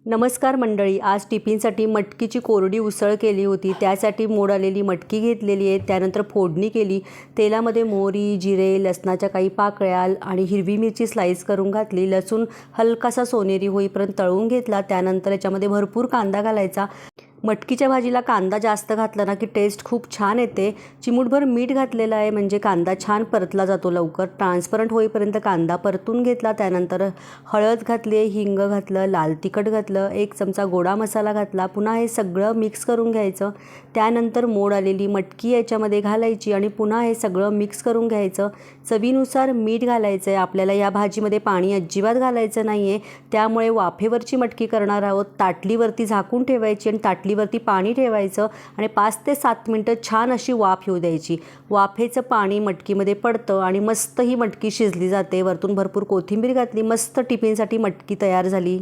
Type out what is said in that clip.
नमस्कार मंडळी, आज टिफिनसाठी मटकीची कोरडी उसळ केली होती। त्यासाठी मोड आलेली मटकी घेतलेली आहे। त्यानंतर फोडणी केली। तेलामध्ये मोहरी, जिरे, लसणाच्या काही पाकळ्या आणि हिरवी मिरची स्लाइस करून घातली। लसूण हलकासा सोनेरी होईपर्यंत तळून घेतला। त्यानंतर याच्यामध्ये भरपूर कांदा घालायचा। मटकीच्या भाजीला कांदा जास्त घातला ना की टेस्ट खूप छान येते। चिमूटभर मीठ घातलेलं आहे म्हणजे कांदा छान परतला जातो लवकर। ट्रान्सपरंट होईपर्यंत कांदा परतून घेतला। त्यानंतर हळद घातली, हिंग घातलं, लाल तिखट घातलं, 1 चमचा गोडा मसाला घातला। पुन्हा हे सगळं मिक्स करून घ्यायचं। त्यानंतर मोड आलेली मटकी याच्यामध्ये घालायची आणि पुन्हा हे सगळं मिक्स करून घ्यायचं। चवीनुसार मीठ घालायचं आहे। आपल्याला या भाजीमध्ये पाणी अजिबात घालायचं नाही आहे, त्यामुळे वाफेवरची मटकी करणार आहोत। ताटलीवरती झाकून ठेवायची आणि ताटलीवरती पाणी ठेवायचं आणि 5 ते 7 मिनिटं छान अशी वाफ येऊ द्यायची। वाफेचं पाणी मटकीमध्ये पडतं आणि मस्त ही मटकी शिजली जाते। वरतून भरपूर कोथिंबीर घातली, मस्त टिफिनसाठी मटकी तयार झाली।